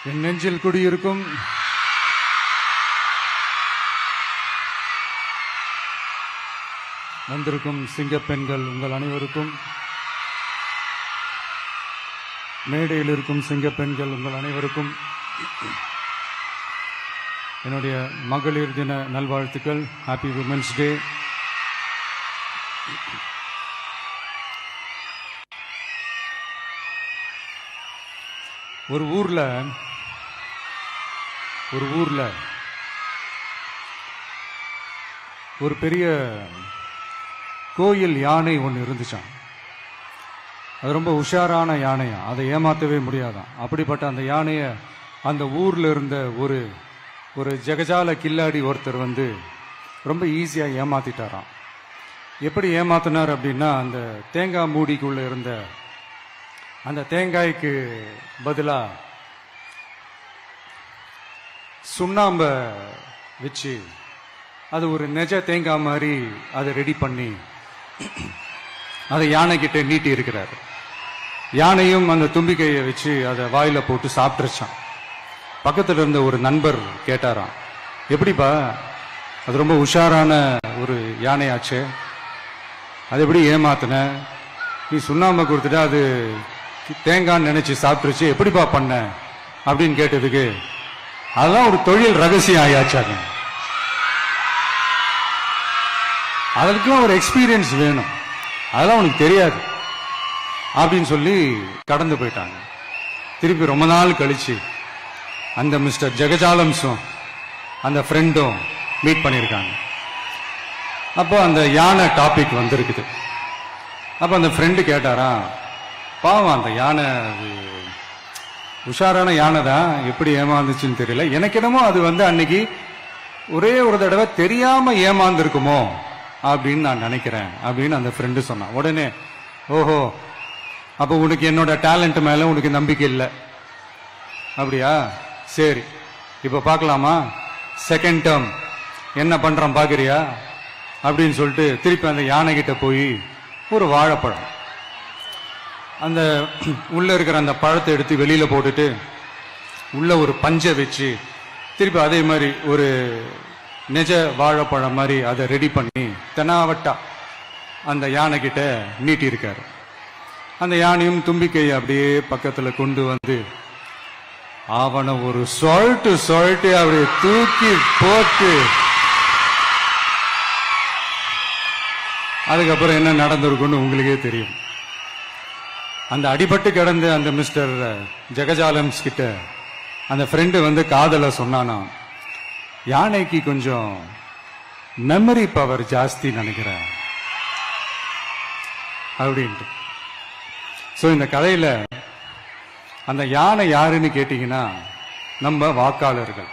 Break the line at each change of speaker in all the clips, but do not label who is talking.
என் நெஞ்சில் குடியிருக்கும் வந்திருக்கும் சிங்கப்பெண்கள் உங்கள் அனைவருக்கும், மேடையில் இருக்கும் சிங்கப்பெண்கள் உங்கள் அனைவருக்கும் என்னுடைய மகளிர் தின நல்வாழ்த்துக்கள். Happy women's day. ஒரு ஊர்ல ஒரு பெரிய கோயில் யானை ஒன்று இருந்துச்சான். அது ரொம்ப உஷாரான யானையா, அதை ஏமாற்றவே முடியாதான். அப்படிப்பட்ட அந்த யானையை அந்த ஊர்ல இருந்த ஒரு ஜெகஜால கில்லாடி ஒருத்தர் வந்து ரொம்ப ஈஸியாக ஏமாத்திட்டாராம். எப்படி ஏமாத்தினார் அப்படின்னா, அந்த தேங்காய் மூடிக்குள்ள இருந்த அந்த தேங்காய்க்கு பதிலா சுண்ணாம்ப வச்சு அது ஒரு நெஜ தேங்காய் மாதிரி அதை ரெடி பண்ணி அதை யானை கிட்ட நீட்டி இருக்கிறாரு. யானையும் அந்த தும்பிக்கையை வச்சு அதை வாயில போட்டு சாப்பிட்டுருச்சான். பக்கத்துல இருந்த ஒரு நண்பர் கேட்டாராம், எப்படிப்பா, அது ரொம்ப உஷாரான ஒரு யானையாச்சு, அது எப்படி ஏமாத்தின? நீ சுண்ணாம்பை கொடுத்துட்டா அது தேங்காய்ன்னு நினைச்சு சாப்பிட்டுருச்சு, எப்படிப்பா பண்ண அப்படின்னு கேட்டதுக்கு, அதெல்லாம் ஒரு தொழில் ரகசியம் ஆயாச்சாங்க, அதுக்கெல்லாம் ஒரு எக்ஸ்பீரியன்ஸ் வேணும், அதெல்லாம் உனக்கு தெரியாது அப்படின்னு சொல்லி கடந்து போயிட்டாங்க. திருப்பி ரொம்ப நாள் கழிச்சு அந்த மிஸ்டர் ஜெகஜாலம்ஸும் அந்த ஃப்ரெண்டும் மீட் பண்ணியிருக்காங்க. அப்போ அந்த யானை டாபிக் வந்திருக்குது. அப்போ அந்த ஃப்ரெண்டு கேட்டாரா, பாவம் அந்த யானை உஷாரான யானை தான், எப்படி ஏமாந்துச்சுன்னு தெரியல, எனக்கு என்னமோ அது வந்து அன்னைக்கு ஒரே ஒரு தடவை தெரியாம ஏமாந்துருக்குமோ அப்படின்னு நான் நினைக்கிறேன் அப்படின்னு அந்த ஃப்ரெண்டு சொன்னான். உடனே, ஓஹோ, அப்போ உனக்கு என்னோட டேலண்ட் மேல உனக்கு நம்பிக்கை இல்லை அப்படியா, சரி இப்ப பார்க்கலாமா, செகண்ட் டேர்ம் என்ன பண்றான் பாக்குறியா அப்படின்னு சொல்லிட்டு திருப்பி அந்த யானை கிட்ட போய் ஒரு வாழைப்பழம், அந்த உள்ள இருக்கிற அந்த பழத்தை எடுத்து வெளியில போட்டுட்டு உள்ள ஒரு பஞ்சை வச்சு திருப்பி அதே மாதிரி ஒரு நெஜ வாழைப்பழம் மாதிரி அதை ரெடி பண்ணி தெனாவட்டா அந்த யானை கிட்ட நீட்டி இருக்காரு. அந்த யானையும் தும்பிக்கையை அப்படியே பக்கத்துல கொண்டு வந்து அவனை ஒரு சொல்லிட்டு அப்படியே தூக்கி போட்டு, அதுக்கப்புறம் என்ன நடந்திருக்குன்னு உங்களுக்கே தெரியும். அந்த அடிபட்டு கிடந்த அந்த மிஸ்டர் ஜெகஜாலம்ஸ் கிட்ட அந்த ஃப்ரெண்டு வந்து காதல சொன்னானா, யானைக்கு கொஞ்சம் மெமரி பவர் ஜாஸ்தி நினைக்கிறேன் அப்படின்ட்டு. சோ இந்த கதையில அந்த யானை யாருன்னு கேட்டீங்கன்னா நம்ம வாக்காளர்கள்.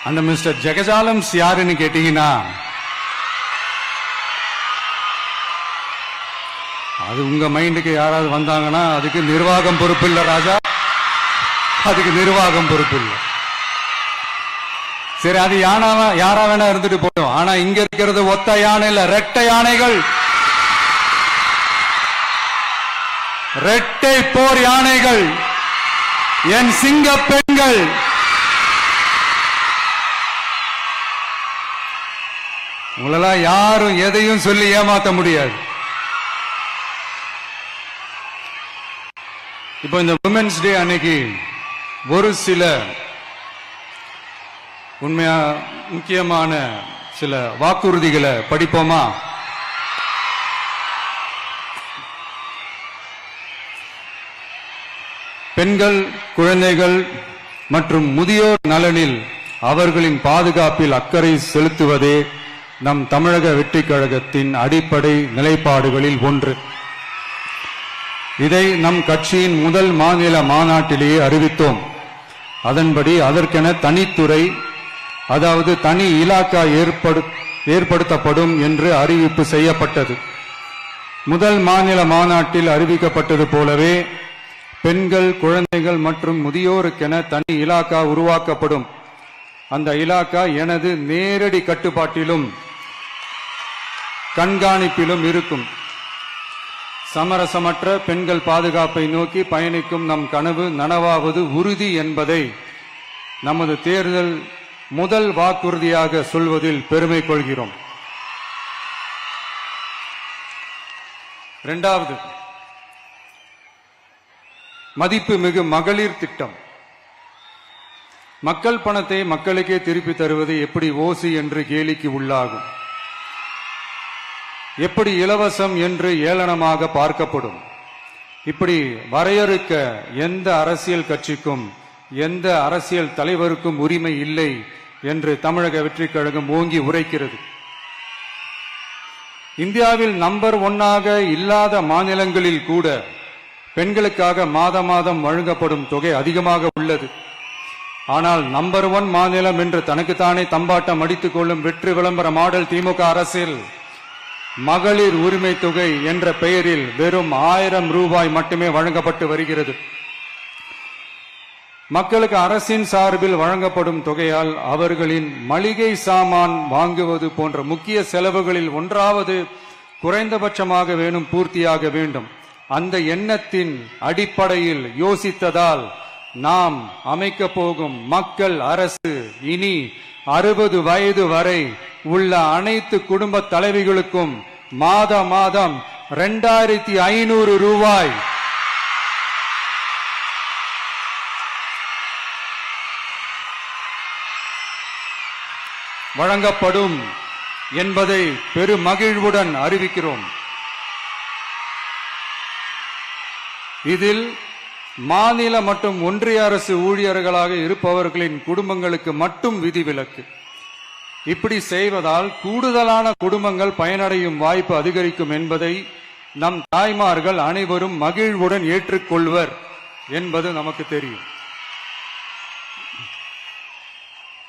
அந்த மிஸ்டர் ஜெகஜாலம்ஸ் யாருன்னு கேட்டீங்கன்னா அது உங்க மைண்டுக்கு யாராவது வந்தாங்கன்னா அதுக்கு நிர்வாகம் பொறுப்பு இல்ல ராஜா, அதுக்கு நிர்வாகம் பொறுப்பு இல்ல. சரி, அது யாரா வேணா இருந்துட்டு போடும். ஆனா இங்க இருக்கிறது ஒத்த யானை இல்ல, ரெட்டை யானைகள், ரெட்டை போர் யானைகள், என் சிங்க பெண்கள். உங்களெல்லாம் யாரும் எதையும் சொல்லி ஏமாத்த முடியாது. இப்போ இந்த விமென்ஸ் டே அன்னைக்கு ஒரு சில உண்மையா முக்கியமான சில வாக்குறுதிகளை படிப்போமா? பெண்கள், குழந்தைகள் மற்றும் முதியோர் நலனில் அவர்களின் பாதுகாப்பில் அக்கறை செலுத்துவதே நம் தமிழக வெற்றிக் கழகத்தின் அடிப்படை நிலைப்பாடுகளில் ஒன்று. இதை நம் கட்சியின் முதல் மாநில மாநாட்டிலேயே அறிவித்தோம். அதன்படி அதற்கென தனித்துறை, அதாவது தனி இலாக்கா ஏற்படுத்தப்படும் என்று அறிவிப்பு செய்யப்பட்டது. முதல் மாநில மாநாட்டில் அறிவிக்கப்பட்டது போலவே பெண்கள், குழந்தைகள் மற்றும் முதியோருக்கென தனி இலாக்கா உருவாக்கப்படும். அந்த இலாக்கா எனது நேரடி கட்டுப்பாட்டிலும் கண்காணிப்பிலும் இருக்கும். சமரசமற்ற பெண்கள் பாதுகாப்பை நோக்கி பயணிக்கும் நம் கனவு நனவாவது உறுதி என்பதை நமது தேர்தல் முதல் வாக்குறுதியாக சொல்வதில் பெருமை கொள்கிறோம். இரண்டாவது, மதிப்புமிகு மகளிர் திட்டம். மக்கள் பணத்தை மக்களுக்கே திருப்பி தருவது எப்படி ஓசி என்று கேலிக்கு உள்ளாகும், எப்படி இலவசம் என்று ஏளனமாக பார்க்கப்படும். இப்படி வரையறுக்க எந்த அரசியல் கட்சிக்கும் எந்த அரசியல் தலைவருக்கும் உரிமை இல்லை என்று தமிழக வெற்றிக் கழகம் ஓங்கி உரைக்கிறது. இந்தியாவில் நம்பர் 1 இல்லாத மாநிலங்களில் கூட பெண்களுக்காக மாதம் மாதம் வழங்கப்படும் தொகை அதிகமாக உள்ளது. ஆனால் நம்பர் 1 மாநிலம் என்று தனக்குத்தானே தம்பாட்டம் அடித்துக் கொள்ளும் வெற்றி விளம்பர மாடல் திமுக அரசில் மகளிர் உரிமை தொகை என்ற பெயரில் வெறும் 1000 ரூபாய் மட்டுமே வழங்கப்பட்டு வருகிறது. மக்களுக்கு அரசின் சார்பில் வழங்கப்படும் தொகையால் அவர்களின் மளிகை சாமான் வாங்குவது போன்ற முக்கிய செலவுகளில் ஒன்றாவது குறைந்தபட்சமாக வேணும் பூர்த்தியாக வேண்டும். அந்த எண்ணத்தின் அடிப்படையில் யோசித்ததால் நாம் அமைக்க போகும் மக்கள் அரசு இனி 60 வயது வரை உள்ள அனைத்து குடும்ப தலைவிகளுக்கும் மாதம் 2500 ரூபாய் வழங்கப்படும் என்பதை பெருமகிழ்வுடன் அறிவிக்கிறோம். இதில் மாநில மற்றும் ஒன்றிய அரசு ஊழியர்களாக இருப்பவர்களின் குடும்பங்களுக்கு மட்டும் விதிவிலக்கு. இப்படி செய்வதால் கூடுதலான குடும்பங்கள் பயனடையும் வாய்ப்பு அதிகரிக்கும் என்பதை நம் தாய்மார்கள் அனைவரும் மகிழ்வுடன் ஏற்றுக்கொள்வர் என்பது நமக்கு தெரியும்.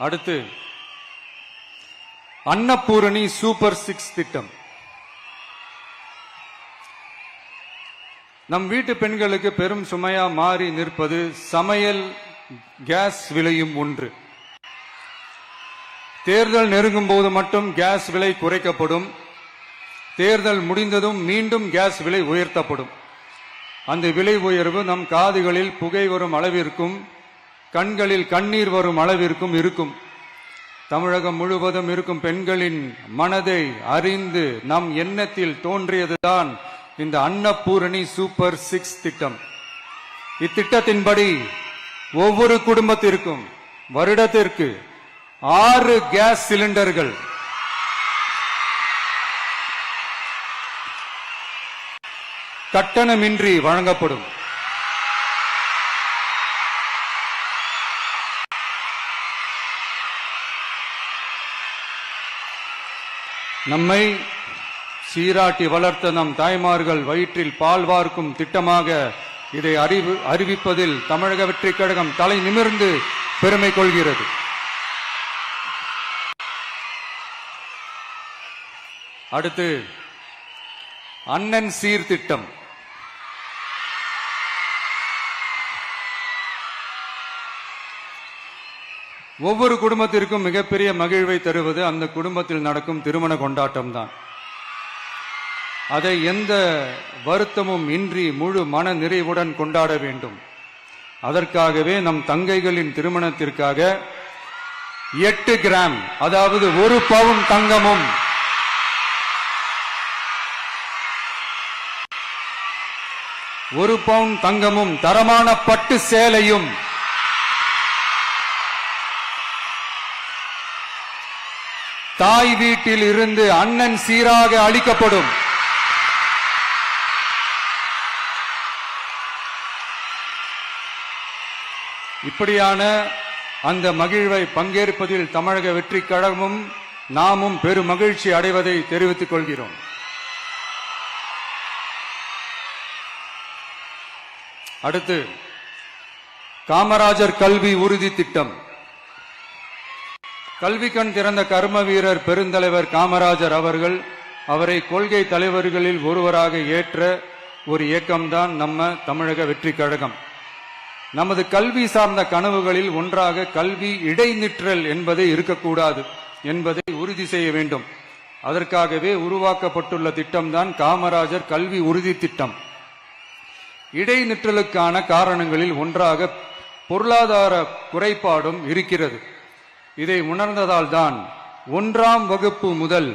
அடுத்து, அன்னபூரணி சூப்பர் 6 திட்டம். நம் வீட்டு பெண்களுக்கு பெரும் சுமையா மாறி நிற்பது சமையல் கேஸ் விலையும் ஒன்று. தேர்தல் நெருங்கும் போது மட்டும் கேஸ் விலை குறைக்கப்படும், தேர்தல் முடிந்ததும் மீண்டும் கேஸ் விலை உயர்த்தப்படும். அந்த விலை உயர்வு நம் காதுகளில் புகை வரும் அளவிற்கும் கண்களில் கண்ணீர் வரும் அளவிற்கும் இருக்கும். தமிழகம் முழுவதும் இருக்கும் பெண்களின் மனதை அறிந்து நம் எண்ணத்தில் தோன்றியதுதான் இந்த அன்னபூரணி சூப்பர் 6 திட்டம். இத்திட்டத்தின்படி ஒவ்வொரு குடும்பத்திற்கும் வருடத்திற்கு 6 கேஸ் சிலிண்டர்கள் கட்டணமின்றி வழங்கப்படும். நம்மை சீராட்டி வளர்த்த நம் தாய்மார்கள் வயிற்றில் பால் வார்க்கும் திட்டமாக இதை அறிவிப்பதில் தமிழக வெற்றிக் கழகம் தலை நிமிர்ந்து பெருமை கொள்கிறது. அடுத்து, அண்ணன் சீர்திட்டம். ஒவ்வொரு குடும்பத்திற்கும் மிகப்பெரிய மகிழ்வை தருவது அந்த குடும்பத்தில் நடக்கும் திருமண கொண்டாட்டம் தான். அதை எந்த வருத்தமும் இன்றி முழு மன நிறைவுடன் கொண்டாட வேண்டும். அதற்காகவே நம் தங்கைகளின் திருமணத்திற்காக 8 கிராம், அதாவது 1 பவுன் தங்கமும் 1 பவுன் தங்கமும் தரமான பட்டு சேலையும் தாய் வீட்டில் இருந்து அண்ணன் சீராக அளிக்கப்படும். இப்படியான அந்த மகிழ்வை பங்கேற்பதில் தமிழக வெற்றிக் கழகமும் நாமும் பெரும் மகிழ்ச்சி அடைவதை தெரிவித்துக் கொள்கிறோம். அடுத்து, காமராஜர் கல்வி உறுதி திட்டம். கல்வி கண் திறந்த கர்ம வீரர் பெருந்தலைவர் காமராஜர் அவரை கொள்கை தலைவர்களில் ஒருவராக ஏற்ற ஒரு இயக்கம்தான் நம்ம தமிழக வெற்றிக் கழகம். நமது கல்வி சார்ந்த கனவுகளில் ஒன்றாக கல்வி இடைநிற்றல் என்பதை இருக்கக்கூடாது என்பதை உறுதி செய்ய வேண்டும். அதற்காகவே உருவாக்கப்பட்டுள்ள திட்டம்தான் காமராஜர் கல்வி உறுதி திட்டம். இடைநிற்றலுக்கான காரணங்களில் ஒன்றாக பொருளாதார குறைபாடும் இருக்கிறது. இதை உணர்ந்ததால் தான் 1ஆம் வகுப்பு முதல்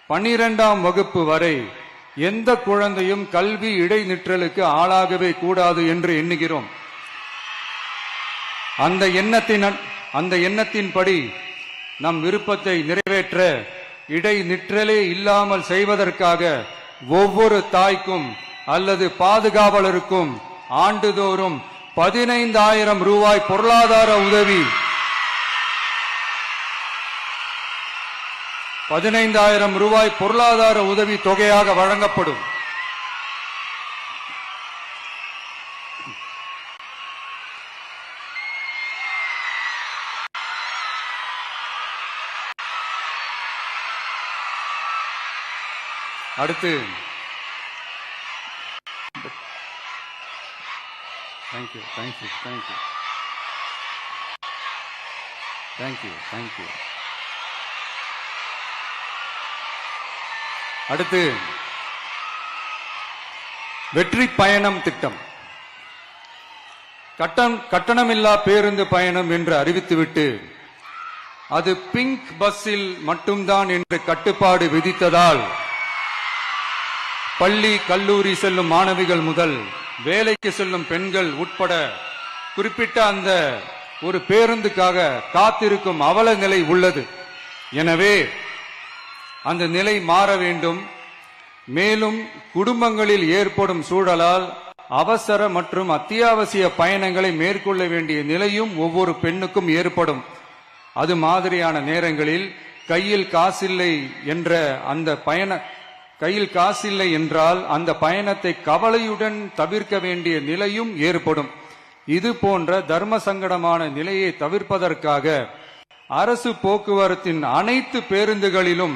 12ஆம் வகுப்பு வரை எந்த குழந்தையும் கல்வி இடைநிற்றலுக்கு ஆளாகவே கூடாது என்று எண்ணுகிறோம். அந்த எண்ணத்தின்படி நம் விருப்பத்தை நிறைவேற்ற இடைநிற்றலே இல்லாமல் செய்வதற்காக ஒவ்வொரு தாய்க்கும் அல்லது பாதுகாவலருக்கும் ஆண்டுதோறும் 15,000 ரூபாய் பொருளாதார உதவி 15,000 ரூபாய் பொருளாதார உதவி தொகையாக வழங்கப்படும். அடுத்து தேங்க்யூ. அடுத்து வெற்றி பயணம் திட்டம். கட்டணமில்லா பேருந்து பயணம் என்று அறிவித்துவிட்டு அது பிங்க் பஸ்ஸில் மட்டும்தான் என்று கட்டுப்பாடு விதித்ததால் பள்ளி கல்லூரி செல்லும் மாணவிகள் முதல் வேலைக்கு செல்லும் பெண்கள் உட்பட குறிப்பிட்ட அந்த ஒரு பேருந்துக்காக காத்திருக்கும் அவல நிலை உள்ளது. எனவே அந்த நிலை மாற வேண்டும். மேலும் குடும்பங்களில் ஏற்படும் சூழலால் அவசர மற்றும் அத்தியாவசிய பயணங்களை மேற்கொள்ள வேண்டிய நிலையும் ஒவ்வொரு பெண்ணுக்கும் ஏற்படும். அது மாதிரியான நேரங்களில் கையில் காசில்லை என்றால் அந்த பயணத்தை கவலையுடன் தவிர்க்க வேண்டிய நிலையும் ஏற்படும். இது போன்ற தர்ம சங்கடமான நிலையை தவிர்ப்பதற்காக அரசு போக்குவரத்தின் அனைத்து பேருந்துகளிலும்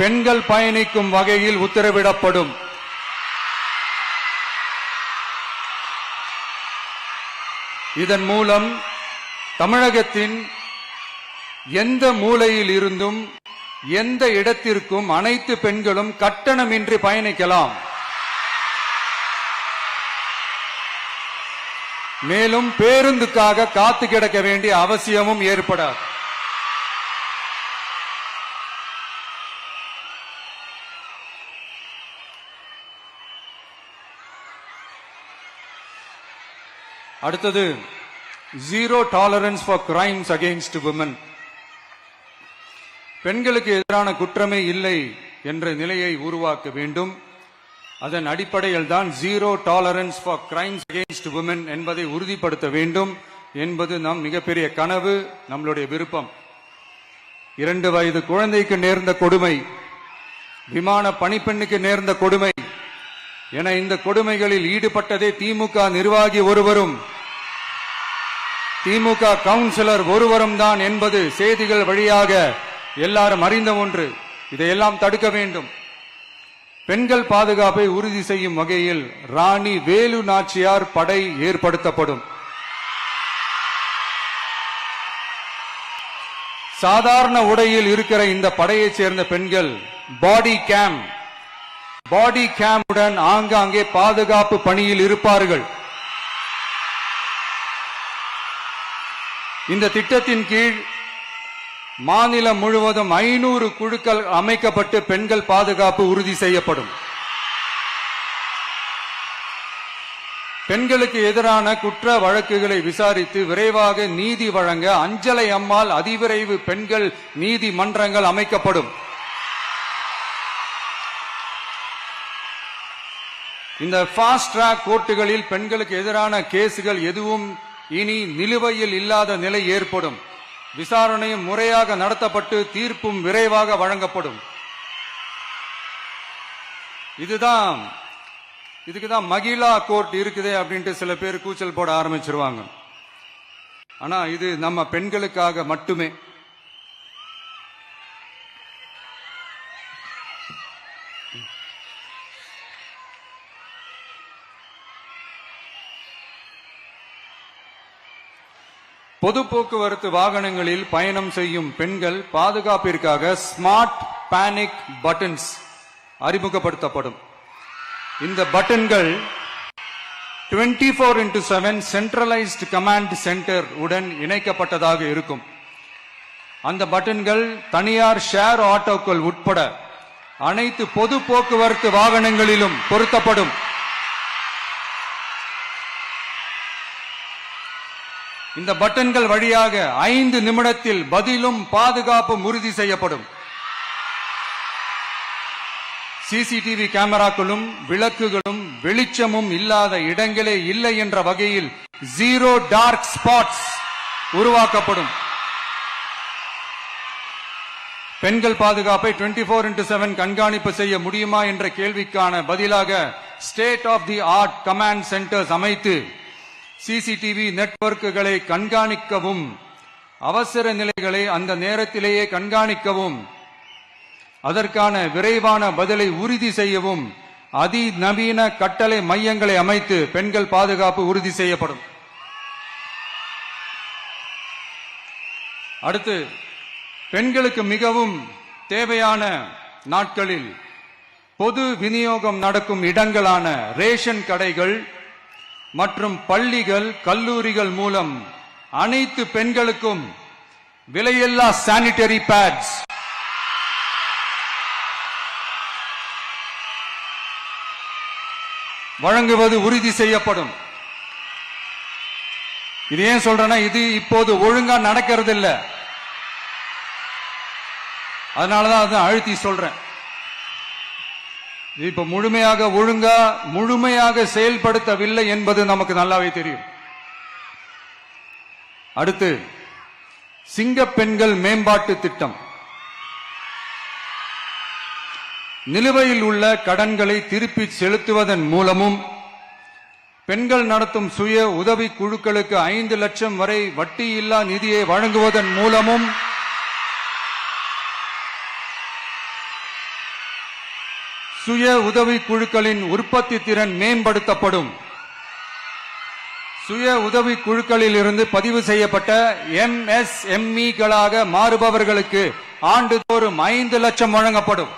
பெண்கள் பயணிக்கும் வகையில் உத்தரவிடப்படும். இதன் மூலம் தமிழகத்தின் எந்த மூலையில் இருந்தும் எந்த இடத்திற்கும் அனைத்து பெண்களும் கட்டணமின்றி பயணிக்கலாம். மேலும் பேருந்துக்காக காத்து கிடக்க வேண்டிய அவசியமும் ஏற்படாது. அடுத்தது zero tolerance for crimes against women. பெண்களுக்கு எதிரான குற்றமே இல்லை என்ற நிலையை உருவாக்க வேண்டும். அதன் அடிப்படையில் தான் zero tolerance for crimes against women என்பதை உறுதிப்படுத்த வேண்டும் என்பது நம் மிகப்பெரிய கனவு, நம்மளுடைய விருப்பம். 2 வயது குழந்தைக்கு நேர்ந்த கொடுமை, விமான பணிப்பெண்ணுக்கு நேர்ந்த கொடுமை என இந்த கொடுமைகளில் ஈடுபட்டதே திமுக நிர்வாகி ஒருவரும் திமுக கவுன்சிலர் ஒருவரும் தான் என்பது செய்திகள் வழியாக எல்லாரும் அறிந்த ஒன்று. இதையெல்லாம் தடுக்க வேண்டும். பெண்கள் பாதுகாப்பை உறுதி செய்யும் வகையில் ராணி வேலு நாச்சியார் படை ஏற்படுத்தப்படும். சாதாரண உடையில் இருக்கிற இந்த படையைச் சேர்ந்த பெண்கள் பாடி கேமுடன் ஆங்காங்கே பாதுகாப்பு பணியில் இருப்பார்கள். இந்த திட்டத்தின் கீழ் மாநிலம் முழுவதும் 500 குழுக்கள் அமைக்கப்பட்டு பெண்கள் பாதுகாப்பு உறுதி செய்யப்படும். பெண்களுக்கு எதிரான குற்ற வழக்குகளை விசாரித்து விரைவாக நீதி வழங்க அஞ்சலை அம்மாள் அதிவிரைவு பெண்கள் நீதிமன்றங்கள் அமைக்கப்படும். இந்த ஃபாஸ்ட் ட்ராக் கோர்ட்டுகளில் பெண்களுக்கு எதிரான கேசுகள் எதுவும் இனி நிலுவையில் இல்லாத நிலை ஏற்படும். விசாரணையும் முறையாக நடத்தப்பட்டு தீர்ப்பும் விரைவாக வழங்கப்படும். இதுக்குதான் மகிழா கோர்ட் இருக்குதே அப்படின்ட்டு சில பேர் கூச்சல் போட ஆரம்பிச்சிருவாங்க. ஆனா இது நம்ம பெண்களுக்காக மட்டுமே. பொது போக்குவரத்து வாகனங்களில் பயணம் செய்யும் பெண்கள் பாதுகாப்பிற்காக ஸ்மார்ட் பேனிக் பட்டன்ஸ் அறிமுகப்படுத்தப்படும். இந்த பட்டன்கள் 24/7 சென்ட்ரலைஸ்ட் கமாண்ட் சென்டர் உடன் இணைக்கப்பட்டதாக இருக்கும். அந்த பட்டன்கள் தனியார் ஷேர் ஆட்டோக்கள் உட்பட அனைத்து பொது போக்குவரத்து வாகனங்களிலும் பொருத்தப்படும். இந்த பட்டன்கள் வழியாக 5 நிமிடத்தில் பதிலும் பாதுகாப்பும் உறுதி செய்யப்படும். சிசிடிவி கேமராக்களும் விளக்குகளும் வெளிச்சமும் இல்லாத இடங்களே இல்லை என்ற வகையில் 0 டார்க் ஸ்பாட்ஸ் உருவாக்கப்படும். பெண்கள் பாதுகாப்பை 24/7 கண்காணிப்பு செய்ய முடியுமா என்ற கேள்விக்கான பதிலாக state of the art command centers அமைத்து சிசிடிவி நெட்வொர்க்குகளை கண்காணிக்கவும் அவசர நிலைகளை அந்த நேரத்திலேயே கண்காணிக்கவும் அதற்கான விரைவான பதிலை உறுதி செய்யவும் அதிநவீன கட்டளை மையங்களை அமைத்து பெண்கள் பாதுகாப்பு உறுதி செய்யப்படும். அடுத்து, பெண்களுக்கு மிகவும் தேவையான நாட்களில் பொது விநியோகம் நடக்கும் இடங்களான ரேஷன் கடைகள் மற்றும் பள்ளிகள் கல்லூரிகள் மூலம் அனைத்து பெண்களுக்கும் விலையில்லா சானிட்டரி பேட்ஸ் வழங்குவது உறுதி செய்யப்படும். இது ஏன் சொல்றேன்னா, இது இப்போது ஒழுங்கா நடக்கிறது இல்ல, அதனாலதான் அதை அழுத்தி சொல்றேன். இப்ப முழுமையாக செயல்படுத்தவில்லை என்பது நமக்கு நல்லாவே தெரியும். அடுத்து, சிங்க பெண்கள் மேம்பாட்டு திட்டம். நிலுவையில் உள்ள கடன்களை திருப்பி செலுத்துவதன் மூலமும் பெண்கள் நடத்தும் சுய உதவி குழுக்களுக்கு 5 லட்சம் வரை வட்டியில்லா நிதியை வழங்குவதன் மூலமும் சுய உதவி குழுக்களின் உற்பத்தி திறன் மேம்படுத்தப்படும். சுய உதவி குழுக்களில் இருந்து பதிவு செய்யப்பட்ட MSME-களாக மாறுபவர்களுக்கு ஆண்டுதோறும் 5 லட்சம் வழங்கப்படும்.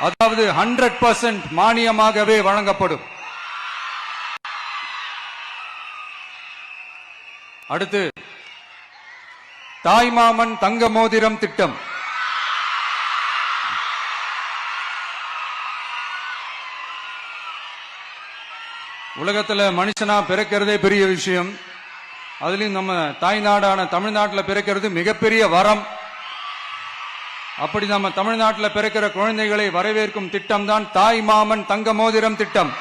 அதாவது 100% மானியமாகவே வழங்கப்படும். அடுத்து, தாய்மாமன் தங்க மோதிரம் திட்டம். உலகத்துல மனுஷனா பிறக்கிறதே பெரிய விஷயம். அதுலயும் நம்ம தாய்நாடான தமிழ்நாட்டில் பிறக்கிறது மிகப்பெரிய வரம். அப்படி நம்ம தமிழ்நாட்டில் பிறக்கிற குழந்தைகளை வரவேற்கும் திட்டம் தான் தாய் மாமன் தங்க மோதிரம் திட்டம்.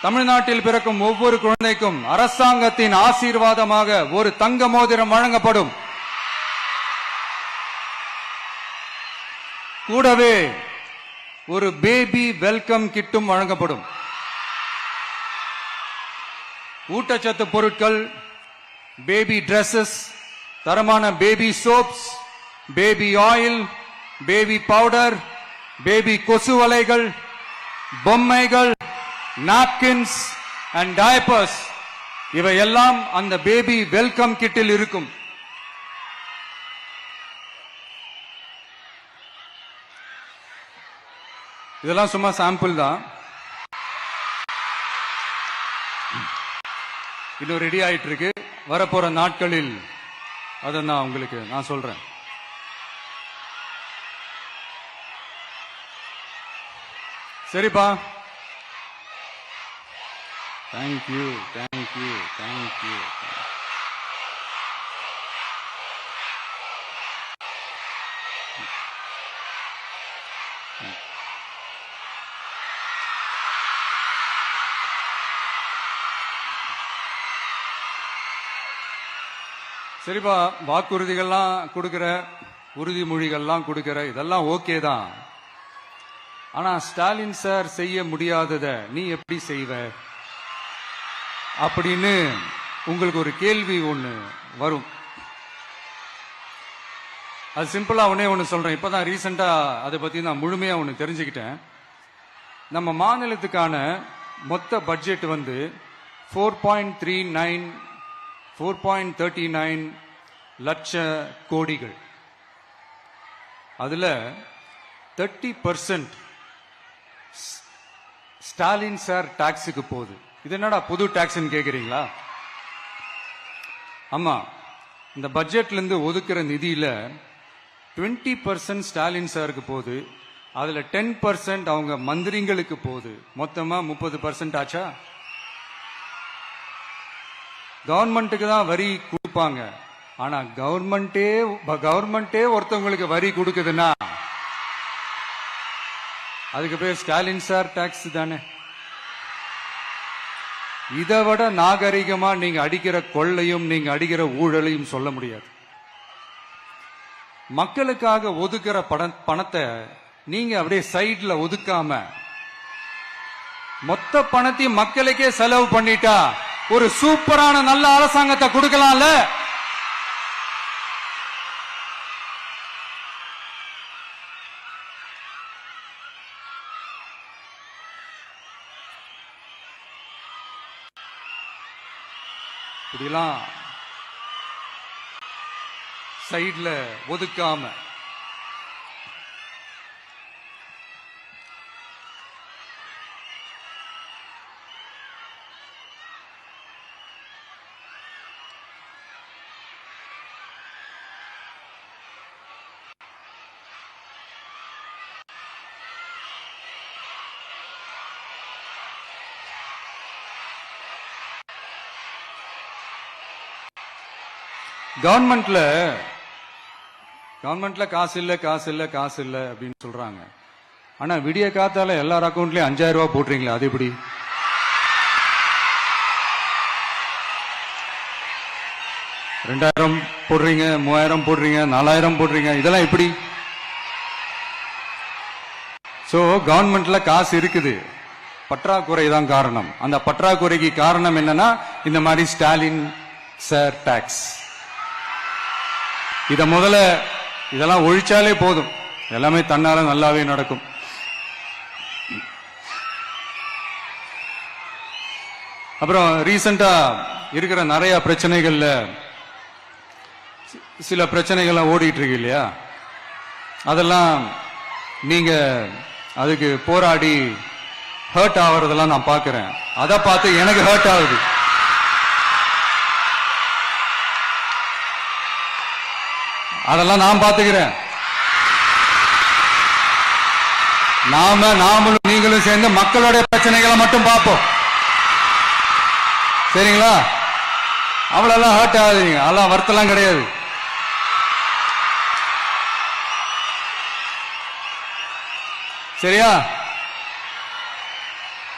தமிழ்நாட்டில் பிறக்கும் ஒவ்வொரு குழந்தைக்கும் அரசாங்கத்தின் ஆசீர்வாதமாக ஒரு தங்க மோதிரம் வழங்கப்படும். கூடவே ஒரு பேபி வெல்கம் கிட்டும் வழங்கப்படும். ஊட்டச்சத்து பொருட்கள், பேபி டிரெஸ்ஸஸ், தரமான baby soaps, baby oil, baby powder, baby கொசு வலைகள், பொம்மைகள், நாப்கின்ஸ் அண்ட் டயப்பர்ஸ் இவையெல்லாம் அந்த பேபி வெல்கம் கிட்டில் இருக்கும். இதெல்லாம் சும்மா சாம்பிள் தான். இன்னும் ரெடி ஆயிட்டு இருக்கு. வரப்போற நாட்களில் அதை நான் சொல்றேன். சரிப்பா, தேங்க்யூ. சரிப்பா, வாக்குறுதிகள்லாம் கொடுக்கிற, உறுதிமொழிகள்லாம் கொடுக்கிற, இதெல்லாம் ஓகே தான். ஆனா ஸ்டாலின் சார் செய்ய முடியாததை நீ எப்படி செய்வ அப்படின்னு உங்களுக்கு ஒரு கேள்வி ஒண்ணு வரும். அது சிம்பிளா ஒண்ணு சொல்றேன். இப்பதான் ரீசெண்டா அதை பத்தி நான் முழுமையா ஒண்ணு தெரிஞ்சுக்கிட்டேன். நம்ம மாநிலத்துக்கான மொத்த பட்ஜெட் வந்து 4.39 லட்ச கோடிகள். அதுல 30% ஸ்டாலின் சார் டாக்ஸுக்கு போகுது. இது என்னடா புது டாக்ஸ்ன்னு கேக்குறீங்களா? ஆமா, இந்த பட்ஜெட்ல இருந்து ஒதுக்குற நிதியில 20% ஸ்டாலின் சாருக்கு போகுது. அதுல 10% அவங்க மந்திரிங்களுக்கு போகுது. மொத்தமா 30% ஆச்சா? கவர்மெண்ட்டுக்கு தான் வரி கொடுப்பாங்க. ஆனா கவர்மெண்டே ஒருத்தவங்களுக்கு வரி கொடுக்குதுன்னா அதுக்கு பேர் ஸ்டாலின் சார் டாக்ஸ் தானே. இதை விட நாகரிகமா நீங்க அடிக்கிற கொள்ளையும் நீங்க அடிக்கிற ஊழலையும் சொல்ல முடியாது. மக்களுக்காக ஒதுக்குற பணத்தை நீங்க அப்படியே சைட்ல ஒதுக்காம மொத்த பணத்தையும் மக்களுக்கே செலவு பண்ணிட்டா ஒரு சூப்பரான நல்ல அரசாங்கத்தை கொடுக்கலாம்ல. இப்படிலாம் சைட்ல ஒதுக்காம கவர்மெண்ட்ல காசு இல்ல அப்படின்னு சொல்றாங்க. ஆனா விடிய காத்தால எல்லார் அக்கௌண்ட்லயும் 5000 ரூபாய் போட்டுறீங்களா? அது எப்படி? $2000 போடுறீங்க, 3000 போடுறீங்க, 4000 போடுறீங்க, இதெல்லாம் எப்படி? சோ கவர்மெண்ட்ல காசு இருக்குது, பற்றாக்குறை தான் காரணம். அந்த பற்றாக்குறைக்கு காரணம் என்னன்னா இந்த மாதிரி ஸ்டாலின் சார் டாக்ஸ். இதெல்லாம் ஒழிச்சாலே போதும், எல்லாமே தன்னால நல்லாவே நடக்கும். அப்புறம் ரீசெண்டா இருக்கிற நிறைய பிரச்சனைகள்ல சில பிரச்சனைகள்லாம் ஓடிட்டு இருக்கு இல்லையா? அதெல்லாம் நீங்க அதுக்கு போராடி ஹர்ட் ஆகுறதெல்லாம் நான் பாக்குறேன். அதை பார்த்து எனக்கு ஹர்ட் ஆகுது. அதெல்லாம் நான் பாத்துக்கிறேன். நாமளும் நீங்களும் சேர்ந்து மக்களுடைய பிரச்சனைகளை மட்டும் பார்ப்போம். சரிங்களா? அவ்வளவு ஹர்ட் ஆகுதுங்க, அதெல்லாம் வருத்தலாம் கிடையாது. சரியா?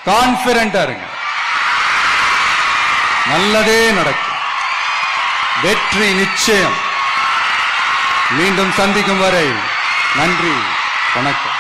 கான்பிடண்டா இருங்க, நல்லதே நடக்கும், வெற்றி நிச்சயம். மீண்டும் சந்திக்கும் வரை நன்றி, வணக்கம்.